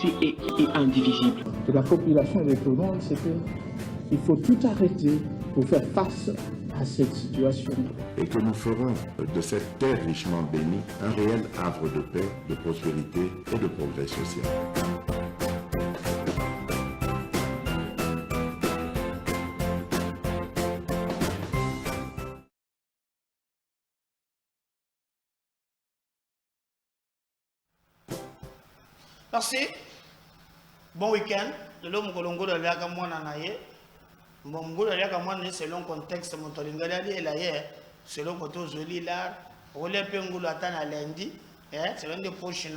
aussi et indivisible. De la population des colons, c'est qu'il faut tout arrêter pour faire face à cette situation. Et que nous ferons de cette terre richement bénie un réel havre de paix, de prospérité et de progrès social. Merci. Bon week-end. L'homme Kolongo de l'Agamouana Naye. Bon, Mgoula Yagamouana, selon le contexte, mon tolingalali est là, selon le côté joli là. On l'a pu à lundi. Selon les prochains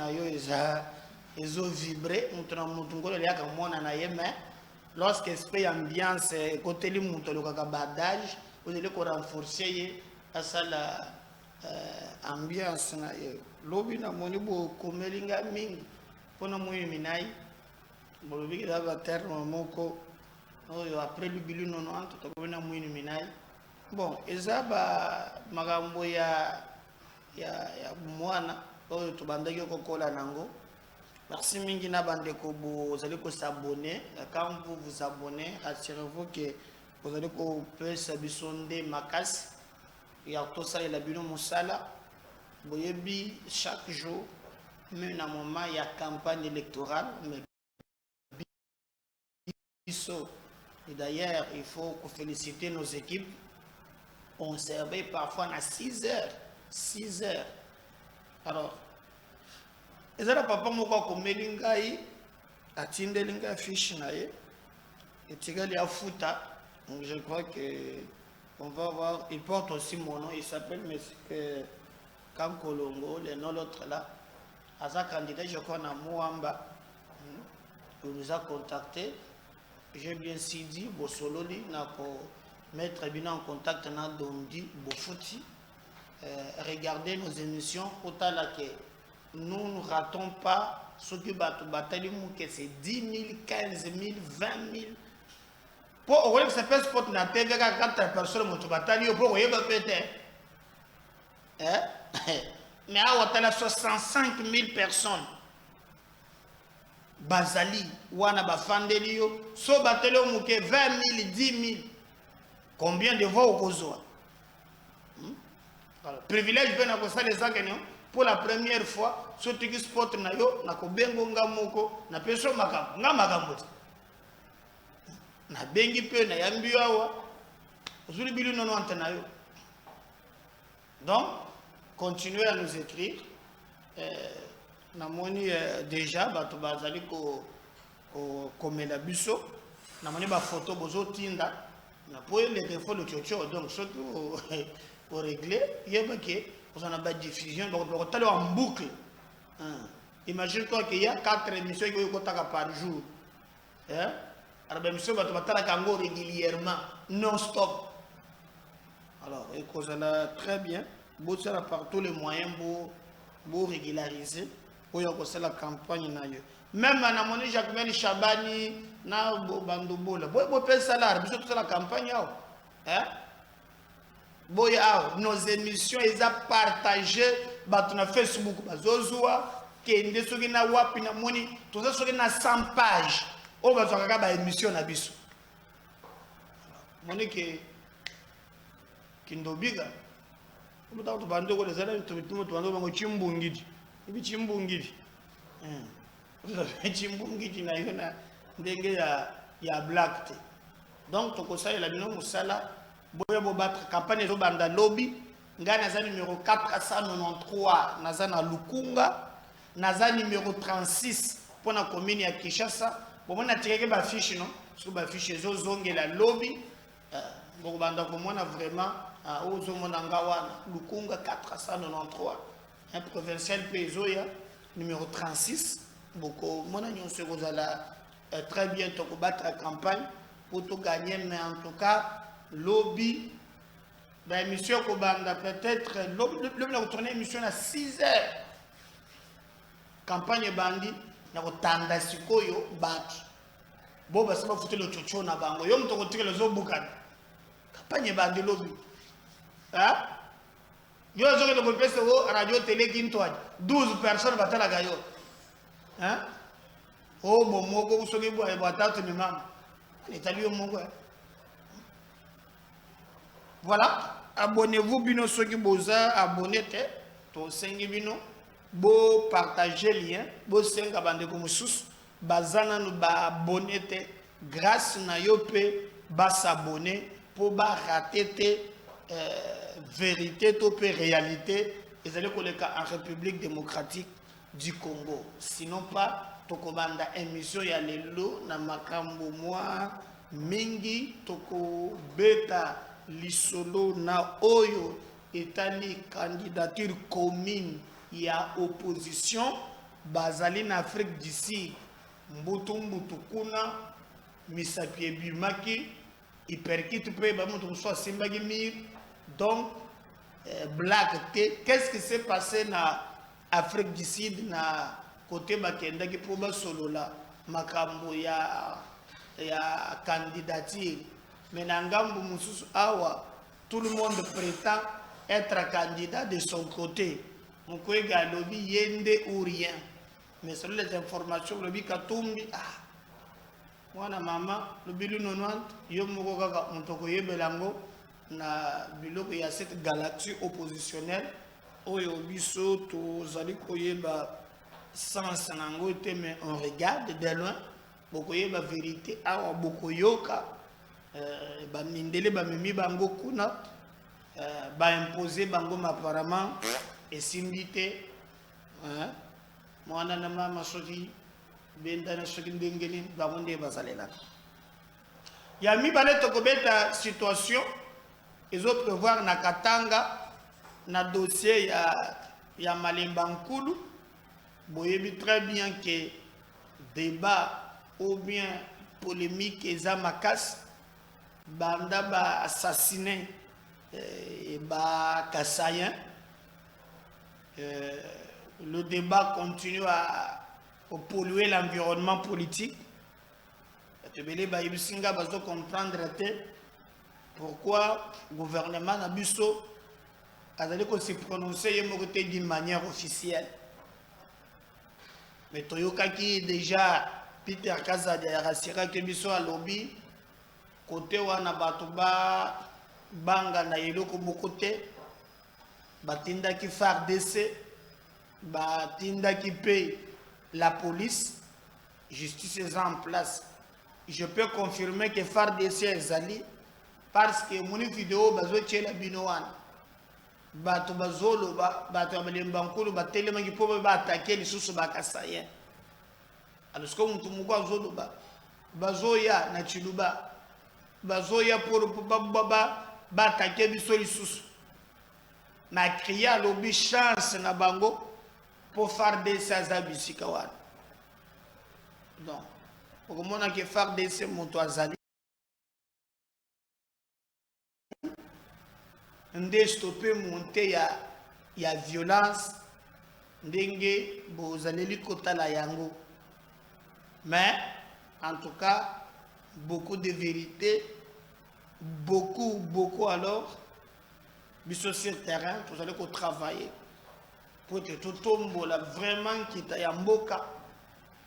ils ont vibré. Mgoula Yagamouana Naye, mais lorsque l'esprit ambiance, côté les moutons, le badage, vous allez renforcer l'ambiance. L'objet n'a pas de melinga ming. Pona moyo minai bolobi ki daba terre moko oyo après le bilu 90 to kona moyo minai bon ezaba magambo ya mwana oyo to bandaki ko kola nango merci mingi na bandeko bo zali ko s'abonner quand vous vous abonnez rassurez-vous que vous allez ko pesa bisonde makasi ya to sala la bino musala boyebi chaque jour. Mais à un moment, il y a campagne électorale. Mais et d'ailleurs, il faut féliciter nos équipes. On servait parfois à 6 heures. 6 heures. Alors, et ça, papa, moi, comme Melingaï, a Tindelinga fiche, et Tigali a Fouta. Donc, je crois qu'on va voir. Il porte aussi mon nom. Il s'appelle M. Kankolongo, le nom l'autre là. À sa candidat, je connais Mouamba. Il nous a contacté. J'ai bien dit, Bossololi, pour mettre bien en contact avec Dondi, Bofouti. Regardez nos émissions, autant que nous ne ratons pas ce qui bataille, c'est 10 000, 15 000, 20 000. Pour que ça fait sport, na TV, 4 personnes, pour bataille, pour que vous peut-être. Mais à 65 000 personnes. Bazali, Wana Bafandelio, so batelo mouke 20 000, 10 000. Combien de voix au Kozoa? Privilège ben à les agneaux pour la première fois, surtout que sport na yo, na ko bengo ngamoko, na peso makam, ngamagambo. Na bengi pe na yambi awa, ozuli bilu nono antena yo. Donc, continuez à nous écrire. Namoni déjà bato bazali ko komela biso. Namoni ba photo bozo tinda. Na po les défauts le chocho donc surtout pour régler, il y a que vous en avez pas diffusion donc on t'a en boucle. Imagine quoi qu'il y a 4 émissions qui ont par jour. Alors émission bato batala kango régulièrement non stop. Alors et cause là très bien. Vous avez par tous les moyens pour régulariser, pour y la campagne. Même à mon Jacques Chabani, na Bandobo, vous payez salaire, vous avez la campagne. Nos émissions, ils ont partagé sur Facebook, Zozoua, qui est des gens na wapi na moni, tout ça sur 100 pages. On va faire une émission na biso. Moni qui ndobiga. Vous avez donc, tu conseilles la bino musala, boya battre campagne de banda lobby, naza numéro 493, naza na Lukunga, naza numéro 36 pour la commune à Kinshasa. Bon, on a tiré ma fiche, non? Sur ma fiche, je zongue la lobby. Bon, banda pour moi, vraiment. Lukunga 493, un provincial Pézoya, numéro 36. Beaucoup, mon ami, on se très bientôt pour battre la campagne pour tout gagner, mais en tout cas, lobby, l'émission Kobanda, peut-être, lobby, on a tourné l'émission à 6 heures. Campagne bandi, on a tanda sikoyo battre. Bon, bah, ça va foutre le chocho na bango. Yom to retirer les autres boucan. Campagne bandi lobby. Yo je le pèse au radio télé qui 12 personnes battent la gayo. Oh, bon, moi, vous savez, vous avez battu mes mamans. L'Italie, mon gars. Voilà. Abonnez-vous, bino, ceux qui vous abonnez-vous. Ton 5 bino. Bo partager lien. Bo 5 abonnez comme sous. Bazana nous ba abonnez-vous. Grâce na yope, ba s'abonner pour ba rater vérité, topé réalité. Ils allaient coller en République démocratique du Congo. Sinon pas, toko banda émission ya lelo na makambo moi mingi toko beta lisolo na oyo etali candidature commune ya opposition bazali na Afrique du Sud mbutu kuna misapi ebimaki hyperkit pe ba mutu so simbagi mir donc black. Qu'est-ce qui s'est passé na Afrique du Sud na côté bakenda qui proba solo la makambo ya candidature mais na ngambo mususu awa tout le monde prétend être candidat de son côté mukwega lobi yende ou rien mais selon les informations lobi katumbi wana mama lobi lu 90 yo moko kaka mutoko yebelango na biloko ya cette galaxie oppositionnelle oyo biso tozali koyeba sans nango te mais on regarde de loin bokoyeba vérité awa bokoyoka ba mindele ba mimi bango kuna ba imposer bango apparemment esimbite mwana na mama soki benda na soki ndengeni bango nde basalela ya mibale tokobeta situation ils ont prévoir na Katanga na dossier ya Malemba Nkulu boyebi très bien que débat ou bien polémique eza makasi banda ba assassiné ba Kassayen le débat continue à polluer l'environnement politique tebele ba yibisinga bazo comprendre pourquoi le gouvernement Nabusso a se prononcer d'une manière officielle. Mais Toyoka qui déjà Peter Kazadi a rassuré que Bisso a lobby côté wana batuba banga na yeloko bokote batinda qui FARDC batinda qui paye la police justice est en place. Je peux confirmer que FARDC est allé parce que mon vidéo bazo tchela binowan bato bazolo bato Malemba Nkulu batelema ki po ba attaquer les sous ba Kassayen alors ce que mutu muko azolo bazoya na Chiluba bazoya pour ba attaquer biso les sous na kriya lobi chance na bango pour faire des sazabisika wana donc pour mona que faire des moto azali ndé stopper monter ya violence ndenge bozaleli kotala yango mais en tout cas beaucoup de vérité beaucoup alors biso sur terrain vous allez travailler pour que tout tombe là vraiment qui ta yamboka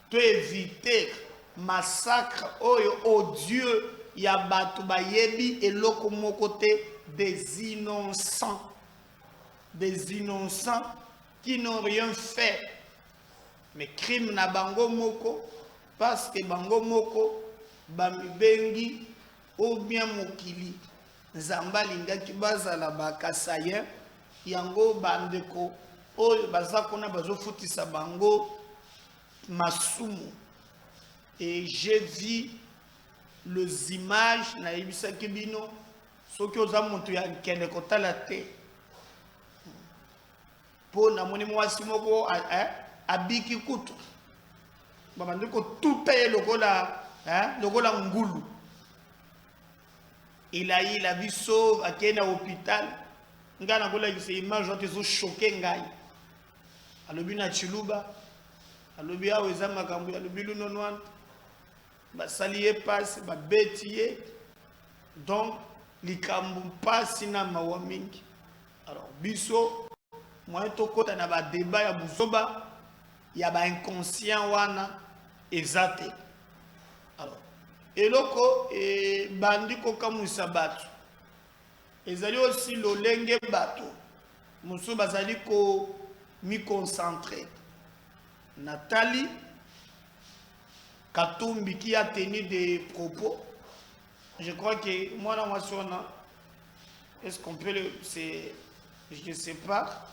to éviter massacre oyo odieux ya batu bayebi eloko moko te des innocents qui n'ont rien fait mais crime na bango moko parce que bango moko bamibengi ou bien mokili nzamba lingaki bazala ba Kassayen yango bandeko oyo baza kuna bazofutisa bango masumu et j'ai vu les images na yebisa kibino soki oza mutu ya kende kotala te po na moni mwasi moko abiki kutu babandi ko tuta ye lokola ngulu il a vu sauve akena hôpital ngana kola kise image ote zo choquer ngai alobi na Chiluba alobi awo eza makambo alobi lu 90 basali ye passe babeti ye donc likambo mpasi na mawa mingi alors biso moyen tokota na ba débat ya buzoba ya ba inconscient wana exact. Alors eloko et bandi ko kamusa bato ezali aussi lolenge bato musu bazali ko mi concentrer Nathalie Katumbi qui a tenu des propos, je crois que moi dans ma zone, est-ce qu'on peut le, c'est, je ne sais pas,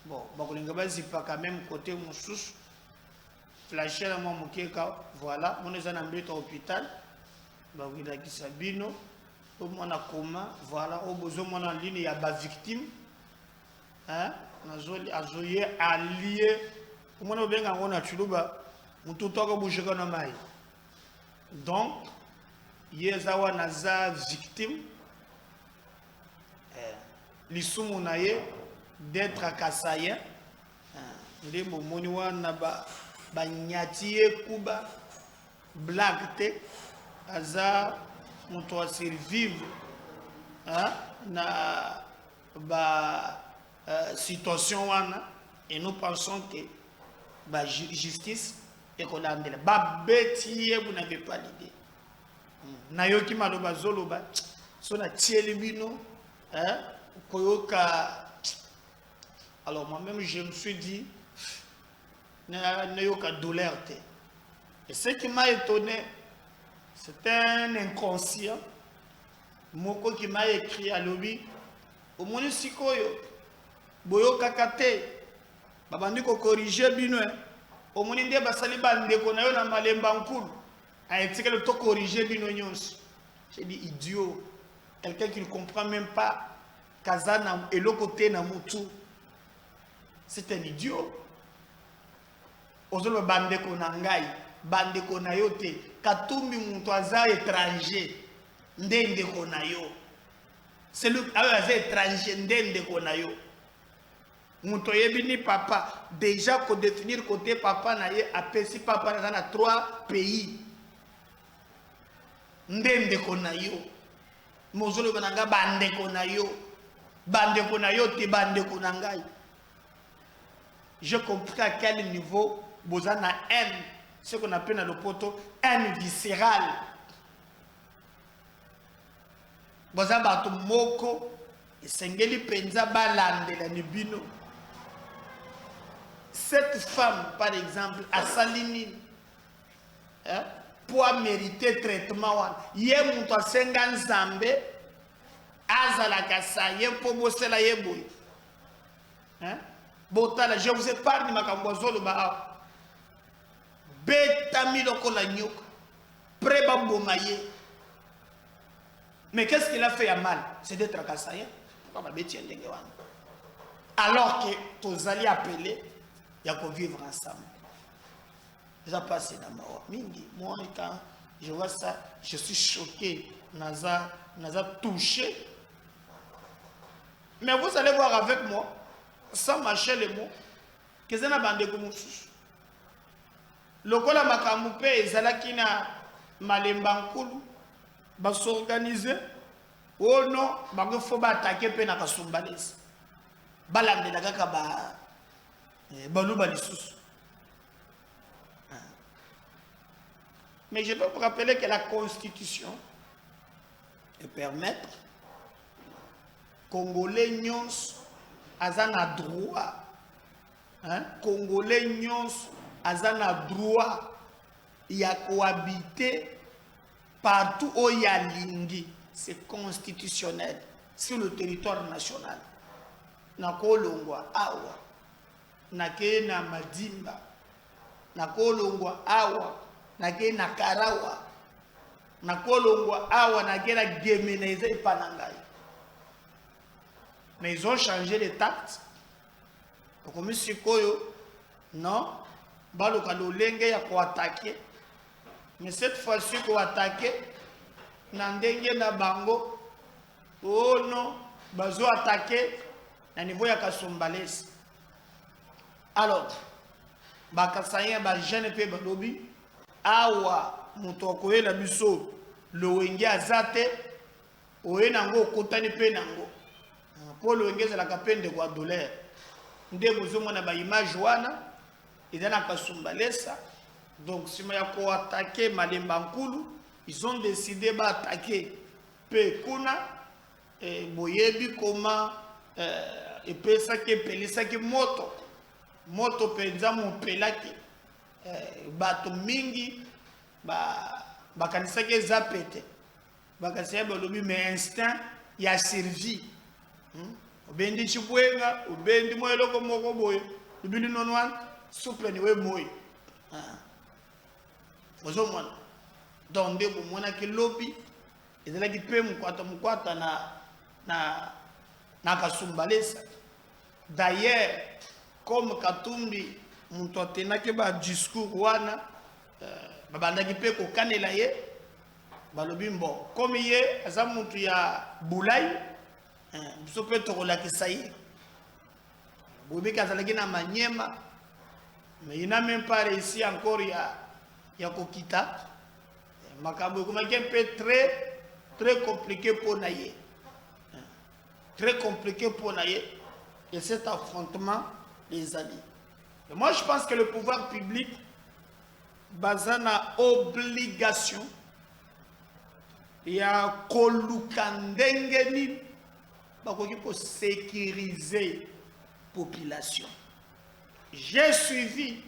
bon, c'est pas quand même côté Moussous, flashé dans mon mokeka, voilà, on est en ambulance à l'hôpital, il y a qui Sabino, au moins à coma, voilà, au besoin mon en ligne il y a des victimes, hein, on a allié, au moins on a on a donc, Yezawa naza victime, l'issue d'être à Kassayen, les momoniwa naba banyatiye kuba blagte, aza muto a survivre, na ba situation wana, et nous pensons que ba justice et qu'on a dit, bah bêtier, vous n'avez pas l'idée. Nayoki maloba zoloba, sona tielibino, hein, koyoka. Alors moi-même je me suis dit, nayoka douleur. Et ce qui m'a étonné, c'est un inconscient, moko qui m'a écrit à l'obi, au munisikoyo, boyoka kate, babandi ko corriger bino. Au moins, il y a des malemba a été le to corriger binonyos. J'ai dit idiot. Quelqu'un qui ne comprend même pas Kazana et le côté Namutu. C'est un idiot. Ozolo bande konangai, bande konayote, Katumbi mutoaza étranger, ndende konayo. C'est le étranger, ndende konayo. Moutoyebini papa, déjà qu'on définir côté papa naye apesi papa dans 3 pays. Ndende konayo. Mozolo konanga bande konayo. Bande konayo te bande konangai. Je comprends à quel niveau vous en avez haine, ce qu'on appelle dans le poteau haine viscérale. Vous avez bato moko et sengeli penza balande la nibino. Cette femme, par exemple, à Saline, hein, pour mériter traitement, hier, mon toit 50 zambe, azala kasa, hier, pour bosser la yeboui. Hein? Botala, je vous épargne ma kambozo ba. Beta miloko la nyok, preba bomaye. Mais qu'est-ce qu'il a fait à mal? C'est d'être kassayen. Alors que tous allez appeler, il y a qu'on vivre ensemble. Ça passe dans ma mingi. Moi, quand je vois ça, je suis choqué. Naza touché. Mais vous allez voir avec moi, sans mâcher les mots, que c'est une bande de moussous. Le kola makamoupe et zalakina malembankulu va s'organiser. Oh non, il faut attaquer pe na kasumbalese. Balande la kaka ba baluba lisusu. Mais je peux vous rappeler que la Constitution permet Congolais nyons azana droit. Congolais nyons azana droit y a cohabiter partout où il y a lingi. C'est constitutionnel sur le territoire national. Na kolongwa awa, na ke na Madimba, na kolongwa awa, na ke na Karawa, na kolongwa awa, na ke na Gemeneze et Panangai. Mais ils ont changé les taxes. Comme si koyo, non, baloka lolenge ya ko attaquer. Mais cette fois-ci ko attaquer. Nandenge na bango, oh non, bazo attaqué na niveau ya kasumbalese. Alors, bakasayen ba jeune pe balobi, awa mutoko na biso le wenge azate, oye nango kotani pe nango. Pour le wenge la kapende kwa douleur. Nde bozo mona ba image wana, izana kasumbalesa, Donc, si je vais attaquer Malemba Nkulu, ils ont décidé d'attaquer Pekuna et Boyebi comment et Pesaki Pelisaki Moto. Moto Penza Mopelaki. Bato Mingi, Bakanisaki Zapete. Bakanisaki Balobi, mais instinct, il a servi. Obendi Chibwenga, Obendi Moeloko Moko Boye, Obendi Nonwan, souple niwe Moye. Donc, on a que lobby, et de là qui peut mukwata na kasumbalesa. D'ailleurs, comme Katumbi, mon totena ke ba discours wana, babanda ki peut ko kanela ye, balobi mbo. Comme ye, asa mutu ya Boulay, so peut to la ki sayi. Bobi kazalaki na Maniema, mais il n'a même pas réussi encore ya kokita. Makabo comme un peu très compliqué pour naïe. Très compliqué pour naïe. Et cet affrontement les alliés. Et moi je pense que le pouvoir public bazana obligation ya kolukandengeni bakoki pour sécuriser population. J'ai suivi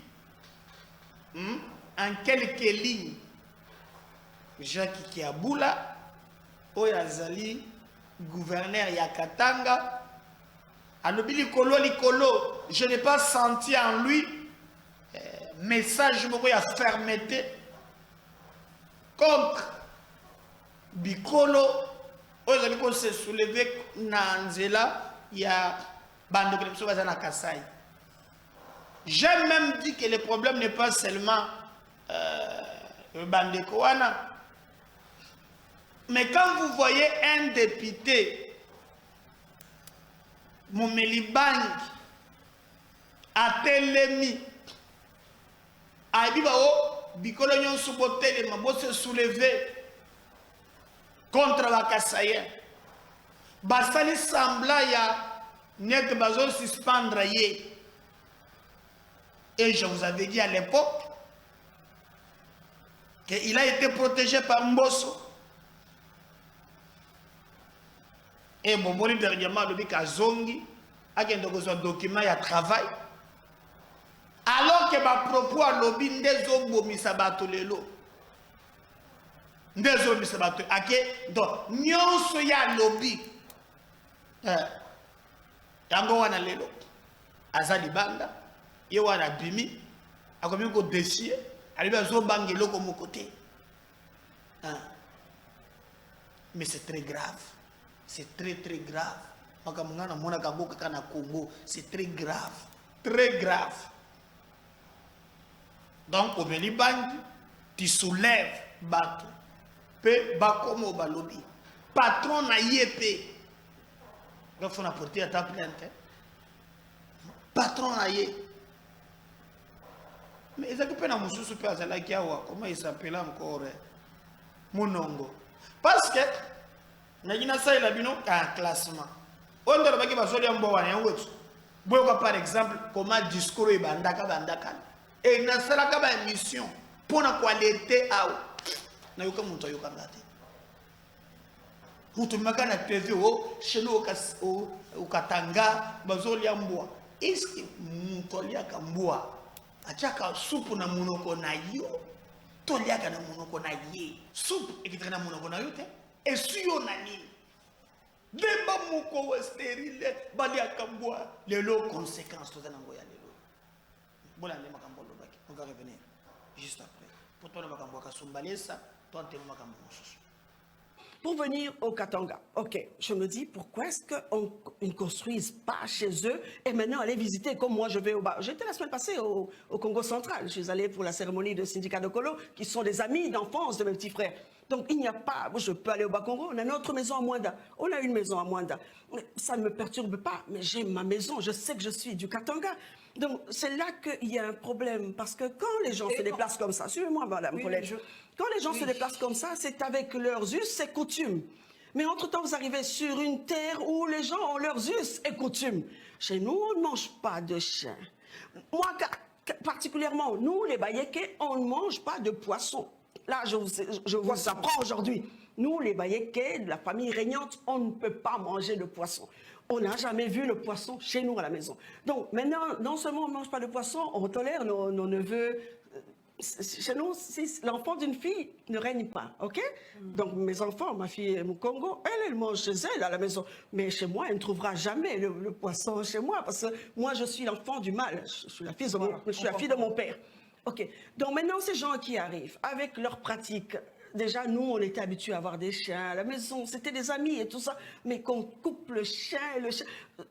en quelques lignes Jacques Kiabula, Oyazali, gouverneur Yakatanga, Anobi Likolo, je n'ai pas senti en lui message à fermeté contre Bikolo, Oyazali qu'on s'est soulevé Nanzela, il y a bande de Kasai. J'ai même dit que le problème n'est pas seulement bande Koana. Mais quand vous voyez un député, Momeli Bang, à Telemi, à Bibao, Bikolonion Souboté, les mabos se soulever contre la Kassaïen. Basali sembla ya net bazo suspendre yé. Et je vous avais dit à l'époque qu'il a été protégé par Mbosso. Et bon, dernièrement, le dit à Zongi, a un document de travail. Alors que ma propos à lobby, ndezo misabato lelo. Ndezo misabato. Donc, nyonso ya lobby. Yango wana lelo. Azali banda. Ye wana bimi. Akomi ko dossier. Alibi azo bangi loko mo côté. Mais c'est très grave. C'est très grave. C'est très grave. Très grave. Donc, au Bandi, tu soulèves Bato. Pe Bakomo Balobi. Patron na IEP. Il faut apporter à ta plainte. Patron na IEP. Mais ils occupent dans mon sous comment il s'appelle encore Monongo. Parce que Nagina sa il a bino un classement. On doit pas que basoli ambo wana ngoto. Boyoka par exemple comment discours et bandaka. Et na sala ka ba émission pour na qualité au. Na yoka muntu yoka ngate. Muntu makana TV o shelo o Katanga basoli ambo. Est-ce que muntu liaka mboa? Achaka soupe na munoko na yo. Toliaka na munoko na ye. Soupe ekitana munoko na yo te. Et si on a dit, Demba moko stérile, bali akambwa, les lots conséquences, tout ça n'envoie les lots. Bon, on va revenir juste après. Pour toi, on va kasumbalé ça, toi, tu vas Pour venir au Katanga, ok, je me dis pourquoi est-ce qu'on ne construise pas chez eux et maintenant aller visiter comme moi je vais au bas. J'étais la semaine passée au Congo central, je suis allée pour la cérémonie de syndicat de Kolo qui sont des amis d'enfance de mes petits frères. Donc il n'y a pas, moi je peux aller au Bas-Congo, on a notre maison à Mwanda, on a une maison à Mwanda. Ça ne me perturbe pas, mais j'ai ma maison, je sais que je suis du Katanga. Donc c'est là qu'il y a un problème, parce que quand les gens se déplacent comme ça, suivez-moi madame Colette, quand les gens se déplacent comme ça, c'est avec leurs us et coutumes. Mais entre-temps, vous arrivez sur une terre où les gens ont leurs us et coutumes. Chez nous, on ne mange pas de chien. Moi, particulièrement nous, les Bayékés, on ne mange pas de poisson. Là, je vous apprends aujourd'hui. Nous, les Bayékés, de la famille régnante, on ne peut pas manger de poisson. On n'a jamais vu le poisson chez nous à la maison. Donc maintenant, non seulement on ne mange pas de poisson, on tolère nos neveux. Chez nous, l'enfant d'une fille ne règne pas, ok? Donc mes enfants, ma fille Mukongo, elle mange chez elle à la maison. Mais chez moi, elle ne trouvera jamais le poisson chez moi, parce que moi, je suis l'enfant du mal. Je suis la fille de mon père. Ok. Donc maintenant, ces gens qui arrivent avec leurs pratiques, déjà, nous, on était habitués à avoir des chiens à la maison, c'était des amis et tout ça, mais qu'on coupe le chien,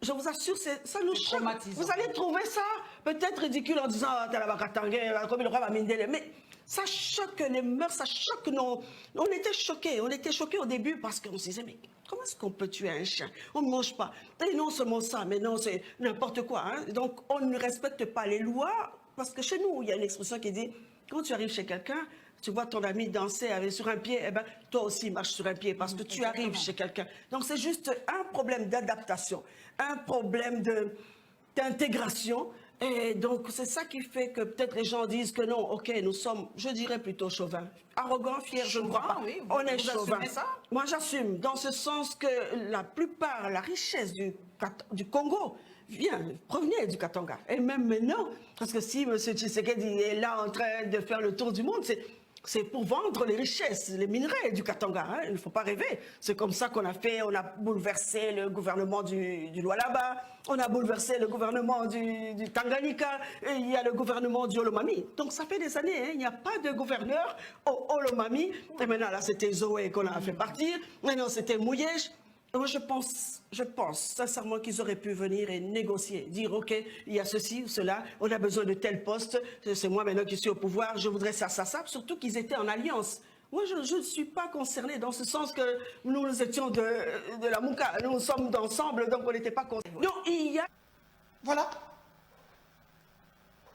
je vous assure, ça nous choque. Vous allez trouver ça peut-être ridicule en disant « comme le roi va Mindele », mais ça choque les mœurs, ça choque nos... On était choqués au début parce qu'on se disait « mais comment est-ce qu'on peut tuer un chien? On ne mange pas. » Et non seulement ça, mais non, c'est n'importe quoi. Hein. Donc, on ne respecte pas les lois, parce que chez nous, il y a une expression qui dit « quand tu arrives chez quelqu'un, tu vois ton ami danser sur un pied, eh ben, toi aussi marche sur un pied parce que tu arrives chez quelqu'un. » Donc c'est juste un problème d'adaptation, un problème d'intégration. Et donc c'est ça qui fait que peut-être les gens disent que non, ok, nous sommes, je dirais plutôt chauvins. Arrogants, fiers, je ne crois pas. Oui, on est chauvins. Moi j'assume, dans ce sens que la richesse du Congo, provenait du Katanga. Et même maintenant, parce que si M. Tshisekedi est là en train de faire le tour du monde, c'est pour vendre les richesses, les minerais du Katanga. Hein. Il ne faut pas rêver. C'est comme ça qu'on a fait. On a bouleversé le gouvernement du Lualaba, on a bouleversé le gouvernement du Tanganyika, et il y a le gouvernement du Olomami. Donc ça fait des années, hein, il n'y a pas de gouverneur au Olomami. Et maintenant, là, c'était Zoé qu'on a fait partir. Maintenant, c'était Mouyej. Moi, je pense sincèrement qu'ils auraient pu venir et négocier, dire, OK, il y a ceci ou cela, on a besoin de tel poste, c'est moi maintenant qui suis au pouvoir, je voudrais ça, surtout qu'ils étaient en alliance. Moi, je ne suis pas concernée dans ce sens que nous étions de la Mouka, nous sommes ensemble, donc on n'était pas concernés. Non, il y a... Voilà.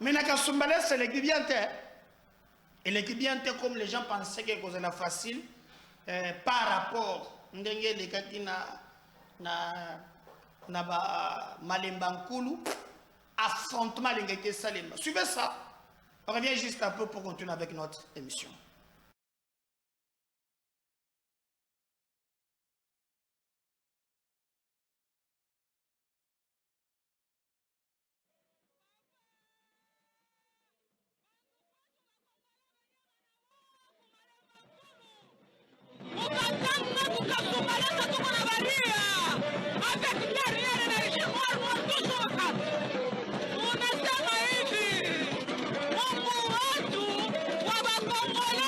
Mais Nakasumbale, c'est l'équibiante. Et l'équibiante, comme les gens pensaient que c'était facile, par rapport... ndenge lekaki na ba malemba nkulu affrontement l'engagé salemba. Suivez ça. On revient juste un peu pour continuer avec notre émission. Unasema hivi, Mungu wetu wa Wakongole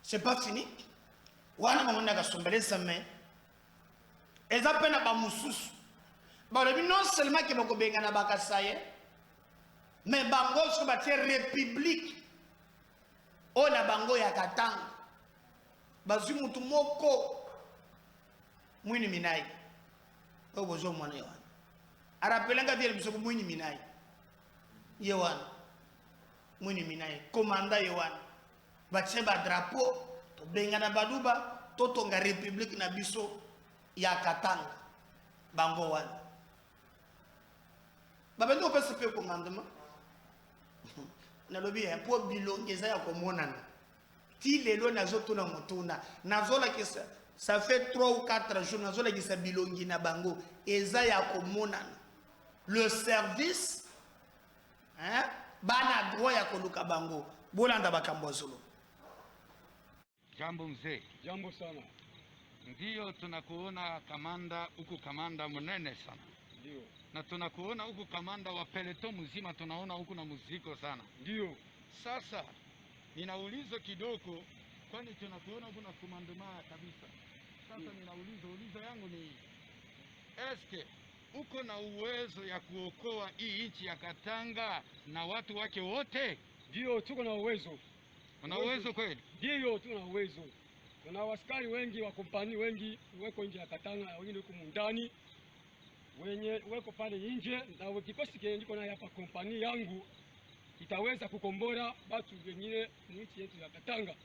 c'est pas fini. Wana mamona kasombelesa mais eza pena ba mususu. Ba le non seulement que bako benga na bakasaye mais bango so ba tie république ona bango ya Katanga. Bazwi mutu moko Mwini Minai. Obozo mwana yawana. Arapelenga dia biso Mwini Minai. Yawana. Mwini Minai commandant yawana. Batie ba drapeau to benga na baduba to tonga république na biso ya Katanga. Bango wana. Babendo pesa pe commandement. Na lobi un po bilongeza ya komonana. Ti lelo nazo na motuna. Nazola kisa ça fait 3 ou 4 jours nazola kisa bilongi na bango eza ya komonana. Le service hein bana droit ya koluka bango. Bolanda bakambo zolo. Jambo mzee. Jambo sana. Ndio tunakuona kamanda huku, kamanda mnene sana. Ndio. Na tunakuona huku kamanda wa peleto mzima, tunaona huku na muziko sana. Ndio. Sasa ninaulizo kidogo, kwani tunakuona huku na komandoma kabisa. Sasa ulizo yangu ni eske uko na uwezo ya kuokoa hii nchi ya Katanga na watu wake wote? Ndio, tuko na uwezo. Una uwezo kweli? Ndio, tuko na uwezo. Kuna waskari wengi wa kompani wengi weko nje ya Katanga, wengine huko ndani, wenye weko pale nje, na kikosi kile ndiko na hapa kompani yangu itaweza kukombora watu wengine nchi yetu ya Katanga.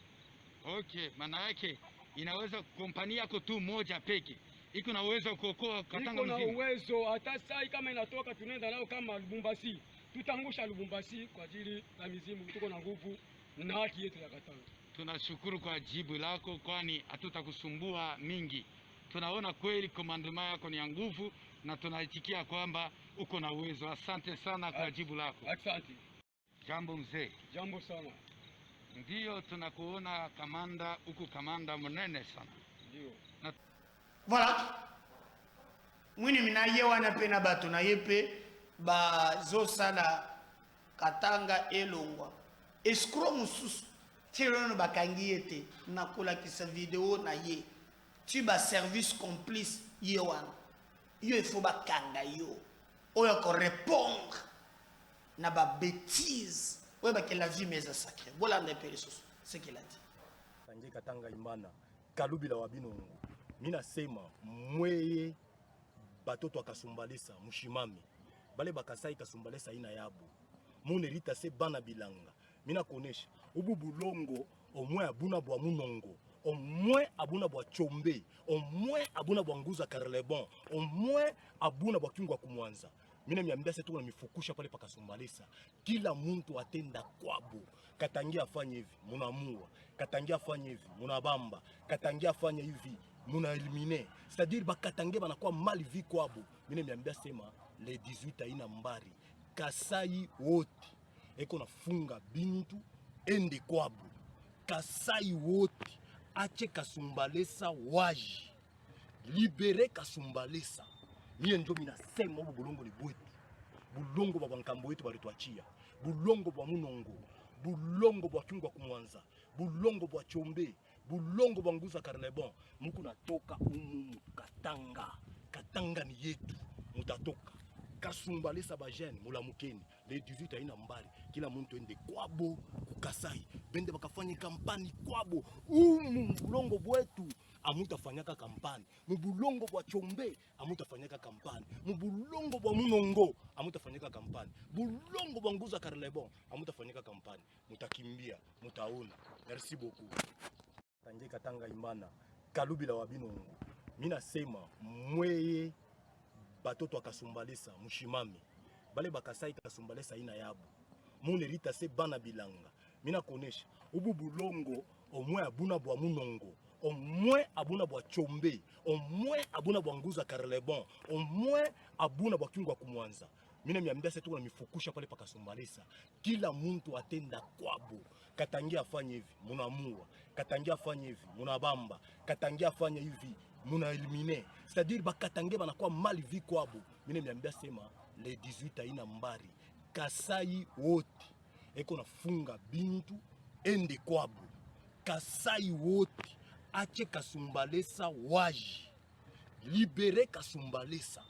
Okay, maana yake inaweza kompani yako tu moja peke iko na uwezo kuokoa Katanga mzima? Iko na uwezo, hata sai kama inatoka tunaenda nao kama Lubumbashi, tutangusha Lubumbashi kwa ajili ya mizimu. Tuko na nguvu na haki yetu ya Katanga. Tunashukuru kwa jibu lako, kwani hatutakusumbua mingi. Tunaona kweli komandoma yako ni ya nguvu na tunaitikia kwamba uko na uwezo. Asante sana kwa jibu lako. Asante. Jambo mzee. Jambo sana. Ndio tunakuona kamanda huku, kamanda mnene sana. Ndio. Voilà. Mwini Minai wana pena bato na yepe bazo sala Katanga elongwa. Escroc mususu tirono bakangi ete na kola kisa video na ye. Tu ba service complice ye wana. Yo il faut bakanga yo. Oyo ko répondre na ba bêtise. Oyo ba que la vie mais sacrée. Voilà ne pele soso. Ce qu'il a dit. Tangi Katanga imana kalubila wabinongo. Mina sema mweye batoto akasumbalesa mushimami. Bale bakasai kasumbalesa ina yabu. Mune rita se bana bilanga. Mina konesha ubu bulongo omwe abuna bwa munongo, omwe abuna bwa chombe, omwe abuna bwa nguza karlebon, omwe abuna bwa kingwa kumwanza. Mina miambia se tuko na mifukusha pale pakasumbalesa. Kila muntu atenda kwabo. Katangia afanye hivi munamua, Katangia afanye hivi munabamba, Katangia afanye hivi muna eliminer. C'est-à-dire bakatangia banakuwa mali vi kwabo. Mina miambia sema le 18 aina mbari Kasai wote eko nafunga bintu ende kwabo. Kasai wote ache kasumbalesa waji, libere kasumbalesa. Mie njo minasema ubu bulongo ni bwetu. Bulongo bwa nkambo wetu balituachia. Bulongo bwa munongo, bulongo bwa kingwa kumwanza, bulongo bwa chombe, bulongo bwa nguza karlebon. Muku natoka Katanga. Katanga ni yetu. Mutatoka kasumbalesa bajene mulamukeni le 18 aina mbali. Kila muntu ende kwabo kukasai bende bakafanya kampani kwabo. Bulongo bwetu amutafanyaka kampani. Mubulongo bwa chombe amutafanyaka kampani. Mubulongo bwa munongo amutafanyaka kampani. Bulongo bwa nguza karlebon amutafanyaka kampani. Mutakimbia, mutaona. Merci beaucoup. Tangi Katanga imana kalubila wabinongo. Mina sema mweye batoto akasumbalesa mushimami. Bale bakasai kasumbalesa ina yabu. Mune rita se bana bilanga. Mina konesha ubu bulongo omwe abuna bwa munongo, omwe abuna bwa chombe, omwe abuna bwa nguza karlebon, omwe abuna bwa kingwa kumwanza. Mina miambia se tuko na mifukusha pale pakasumbalesa. Kila muntu atenda kwabo. Katangia afanye hivi munamua, Katangia afanye hivi munabamba, Katangia afanye hivi muna eliminer. C'est-à-dire bakatangia banakuwa mali vi kwabo. Mina miambia sema le 18 aina mbari Kasai wote eko nafunga bintu ende kwabo. Kasai wote ache Kasumbalesa waji. Libere Kasumbalesa.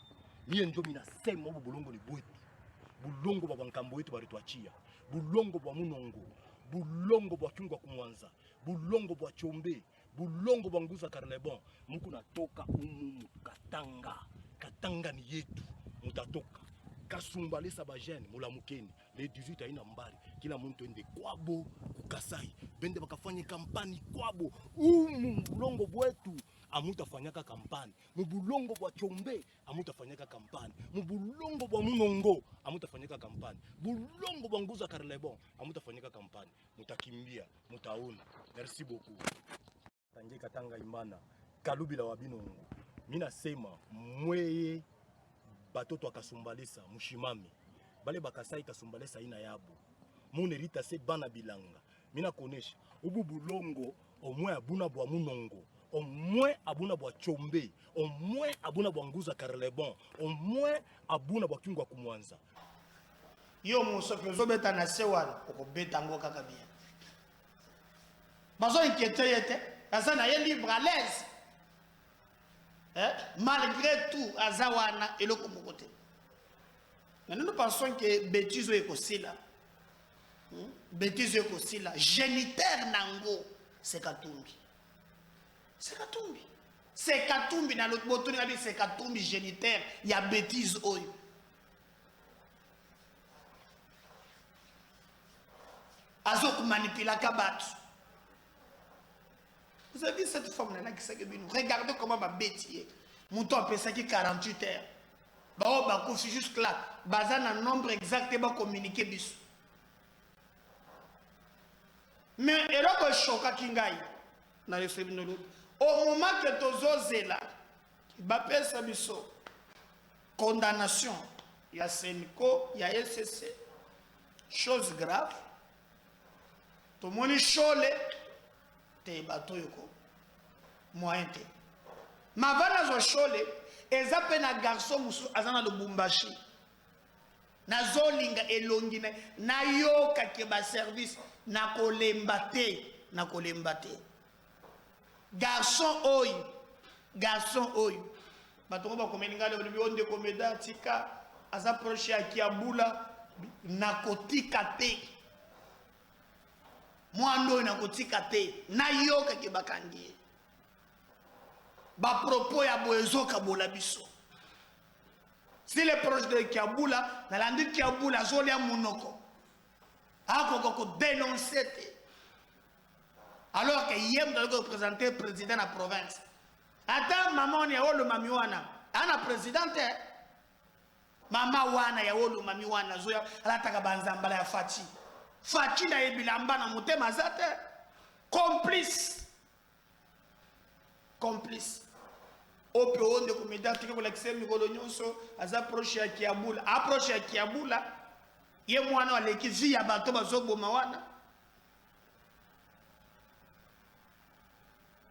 Mie ndio minasema bulongo ni bwetu. Bulongo bwa nkambo wetu barituachia. Bulongo bwa munongo. Bulongo bwa Kyungwa Kumwanza. Bulongo bwa Chombe. Bulongo bwa Nguza Karlebon. Muku natoka umu Katanga. Katanga ni yetu. Mutatoka. Kasumbalesa bajene mulamukeni. Le 18 aina mbari. Kila muntu ende kwabo kukasai. Bende bakafanya kampani kwabo. Umu bulongo bwetu. Amutafanyaka kampani. Mubulongo bwa Chombe amutafanyaka kampani. Mubulongo bwa Munongo amutafanyaka kampani. Bulongo bwa Nguza Karlebon amutafanyaka kampani. Mutakimbia, mutaona. Merci beaucoup. Tangi Katanga Imana, Kalubila wabinongo. Mina sema mweye batoto akasumbalesa mushimami. Bale bakasai kasumbalesa ina yabo. Mune rita se bana bilanga. Mina konesha ubu bulongo omwe abuna bwa Munongo. Au moins abuna bwa Chombe, au moins abuna bwa Nguza Karlebon, au moins abuna bwa Kyungwa Kumwanza. Yo musoke zo beta na sewan oko beta ngo kaka bien. Bazo inquiété yete, asa na ye libre à l'aise. Malgré tout azawana eloko mokote. Mais nous pensons que bêtise est aussi là. Bêtise est aussi là. Géniteur nango c'est Katumbi. C'est Katumbi. C'est Katumbi dans l'autre bouton, c'est Katumbi génitaire. Il y a bêtise oyo. Azok manipula kabat. Vous avez vu cette femme-là qui s'est guérie. Regardez comment ma bêtise. Mon temps appelle ça qui 48 heures. Bah, bah, c'est juste là. Bazan un nombre exact et bah communiquer bis. Mais et là que choka kingai dans les féminines. Au moment que tu là, il va faire sa mission. Condamnation. Il y a Senko, il y a SCC. Chose grave. Tout le monde est chaud. Te bateau yoko. Moyen te. Ma vana zo chaud. Et ça peut un garçon moussou azana le Bumbashi. Na zolinga elongi na yoka keba service na kolembate. Na kolembate. Garçon oy batongo ba komeninga le bionde komeda tika azaproche ya kiabula nakotika te mwando nakotika te na yoka ke bakangi ba propos ya boezoka bola biso si le proche de kiabula na landi kiabula zolia munoko ako ko dénoncer te. Alors que hier, nous avons représenté le président de la province. Attends, maman, il y a le mamiwana. Ana présidente. Maman wana ya le mamiwana. Zoya, ala taka banzambala ya Fati. Fati na ebilamba na mutema zate. Complice. Complice. Ope onde komeda tike ko lekse mikolo nyonso aza proche ya Kiabula. Approche ya Kiabula. Ye mwana wa lekizi ya bato bazobo mawana.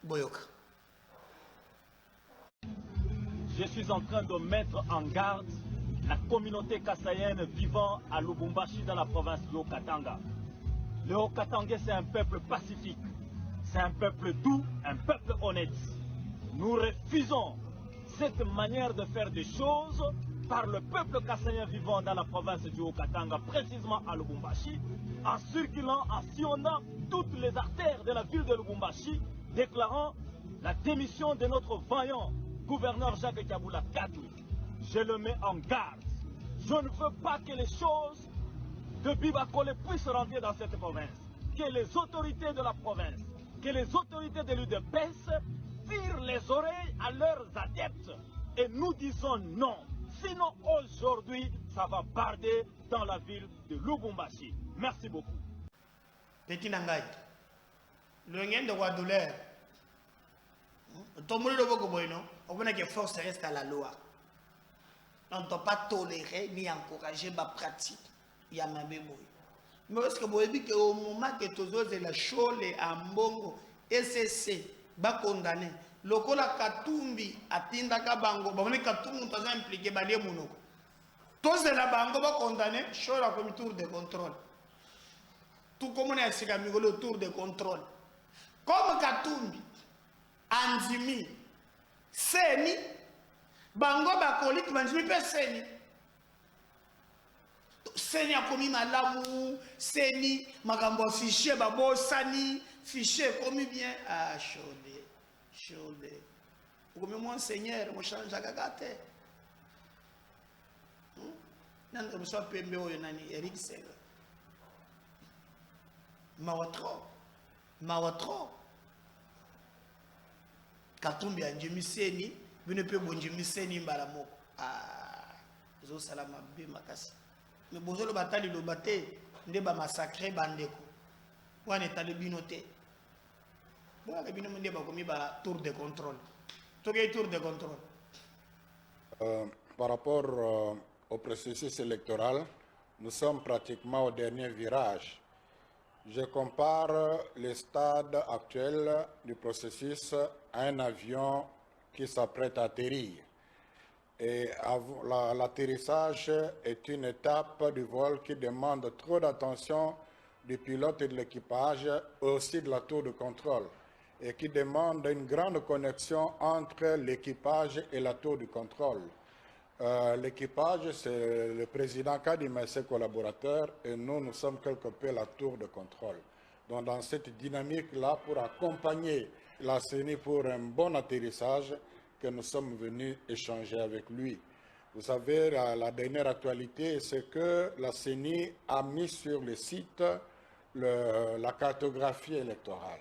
Boyoka. Je suis en train de mettre en garde la communauté kassaïenne vivant à Lubumbashi dans la province du Haut-Katanga. Le Haut-Katanga, c'est un peuple pacifique, c'est un peuple doux, un peuple honnête. Nous refusons cette manière de faire des choses par le peuple kassaïen vivant dans la province du Haut-Katanga, précisément à Lubumbashi, en circulant, en sillonnant toutes les artères de la ville de Lubumbashi, déclarant la démission de notre vaillant gouverneur Jacques Kabula Katoué. Je le mets en garde. Je ne veux pas que les choses de Bibakole puissent rentrer dans cette province. Que les autorités de la province, que les autorités de l'UDPS tirent les oreilles à leurs adeptes. Et nous disons non. Sinon aujourd'hui, ça va barder dans la ville de Lubumbashi. Merci beaucoup. Petit Nangaï. Le lien de Wadouleur. Tout le monde le voit non? On veut que force reste à la loi. On ne doit pas tolérer ni encourager ma pratique. Il y a ma mémoire. Mais est-ce que vous avez dit qu'au moment que tous les la chole à Mbongo, SSC, va condamner. Lokola Katumbi, Atinda Kabango, Bamone Katumbi, nous avons impliqué Balé Mounoko. Tous les Bango va condamner, chole a comme tour de contrôle. Tout comme on a essayé le tour de contrôle. comme Katumbi, Andimi, Seni, Bango Bakolit, Bandimi pe Seni. Seni a commis malamu, Seni, Magambo fichier, Babo Sani, fichier commis bien. Ah, chaudé, chaudé. Comme mon Seigneur, mon change à Gagate. Nan ko so pembe o nani Eric Sega. Mawatro. Katumbi anjimi Seni, bino pe bonjimi Seni mbala moko. Ah, zo salama be makasi. Mais bozo lo batali lo baté, nde ba massacrer bandeko. Wane tali binoté. Bon, ke bino nde ba komi ba tour de contrôle. Toge tour de contrôle. Par rapport au processus électoral, nous sommes pratiquement au dernier virage. Je compare le stade actuel du processus à un avion qui s'apprête à atterrir. Et l'atterrissage est une étape du vol qui demande trop d'attention du pilote et de l'équipage, aussi de la tour de contrôle, et qui demande une grande connexion entre l'équipage et la tour de contrôle. L'équipage, c'est le président Kadim et ses collaborateurs, et nous sommes quelque peu la tour de contrôle. Donc dans cette dynamique-là, pour accompagner la CENI pour un bon atterrissage, que nous sommes venus échanger avec lui. Vous savez, la dernière actualité, c'est que la CENI a mis sur le site la cartographie électorale.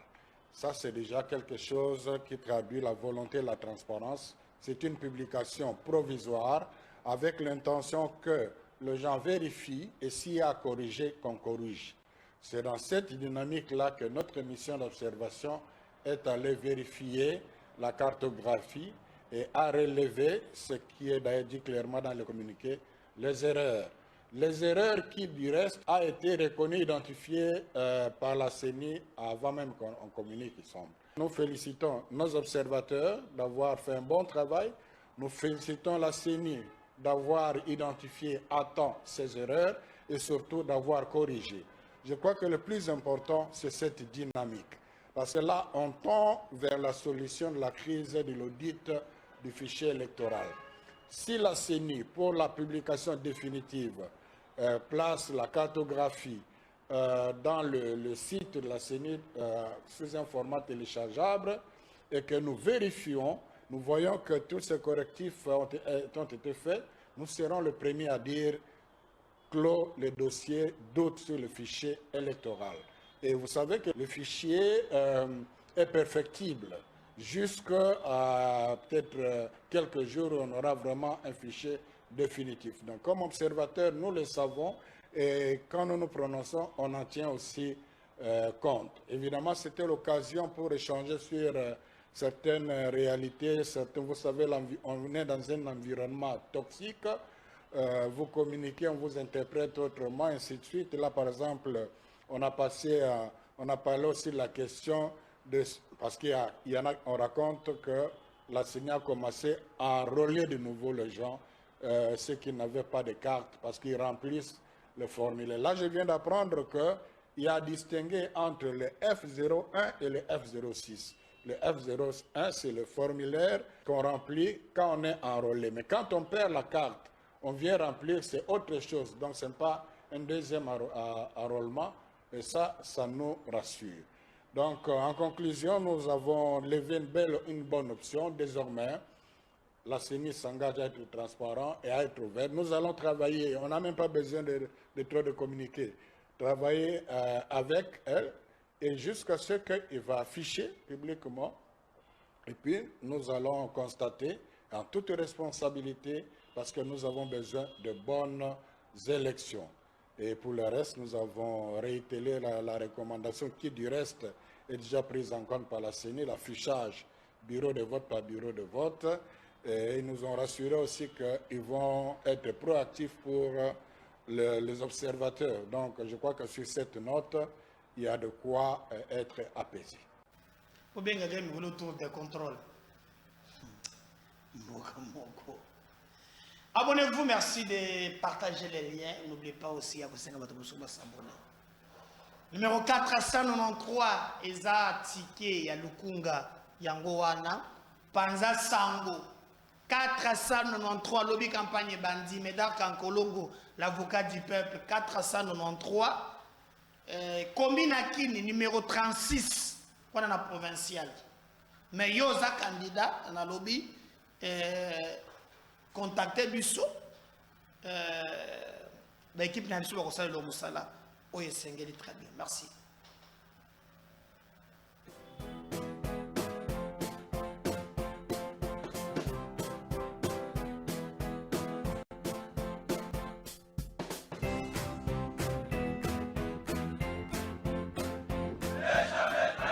Ça, c'est déjà quelque chose qui traduit la volonté de la transparence. C'est une publication provisoire avec l'intention que les gens vérifient et s'il y a à corriger, qu'on corrige. C'est dans cette dynamique-là que notre mission d'observation est allée vérifier la cartographie et a relevé ce qui est d'ailleurs dit clairement dans le communiqué, les erreurs. Les erreurs qui, du reste, a été reconnues, identifiées par la CENI avant même qu'on communique, il semble. Nous félicitons nos observateurs d'avoir fait un bon travail. Nous félicitons la CENI d'avoir identifié à temps ces erreurs et surtout d'avoir corrigé. Je crois que le plus important, c'est cette dynamique. Parce que là, on tend vers la solution de la crise de l'audit du fichier électoral. Si la CENI, pour la publication définitive, place la cartographie dans le site de la CENI sous un format téléchargeable et que nous vérifions, nous voyons que tous ces correctifs ont été faits, nous serons les premiers à dire clos le dossier doute sur le fichier électoral. Et vous savez que le fichier est perfectible. Jusqu'à peut-être quelques jours, on aura vraiment un fichier définitif. Donc, comme observateur, nous le savons et quand nous nous prononçons, on en tient aussi compte. Évidemment, c'était l'occasion pour échanger sur certaines réalités. Vous savez, on est dans un environnement toxique. Vous communiquez, on vous interprète autrement, ainsi de suite. Là, par exemple, on a parlé aussi de la question parce qu'il y en a, on raconte que la CENI a commencé à enrôler de nouveau les gens, ceux qui n'avaient pas de carte, parce qu'ils remplissent le formulaire. Là, je viens d'apprendre qu'il y a distingué entre le F01 et le F06. Le F01, c'est le formulaire qu'on remplit quand on est enrôlé. Mais quand on perd la carte, on vient remplir, c'est autre chose. Donc, ce n'est pas un deuxième enrôlement. Et ça nous rassure. Donc, en conclusion, nous avons levé une bonne option. Désormais, la CENI s'engage à être transparent et à être ouvert. Nous allons travailler, on n'a même pas besoin de trop de communiquer, travailler avec elle et jusqu'à ce qu'il va afficher publiquement. Et puis, nous allons constater en toute responsabilité, parce que nous avons besoin de bonnes élections. Et pour le reste, nous avons réitéré la recommandation qui, du reste, est déjà prise en compte par la CENI, l'affichage bureau de vote par bureau de vote. Et ils nous ont rassuré aussi qu'ils vont être proactifs pour les observateurs. Donc, je crois que sur cette note, il y a de quoi être apaisé. Pour bien gagner le tour de contrôle. Abonnez-vous, merci de partager les liens. N'oubliez pas aussi à vous s'abonner. Numéro 493, Eza Tike ya Lukunga Yangowana. Panza Sango. 493, lobby campagne Bandi, Médard Kankolongo, l'avocat du peuple. 493. Combine Akini, numéro 36, on a provincial. Mais Yoza candidat, on a lobby, contacté Busso. L'équipe n'a pas de le Moussala. Oui, c'est très bien. Merci.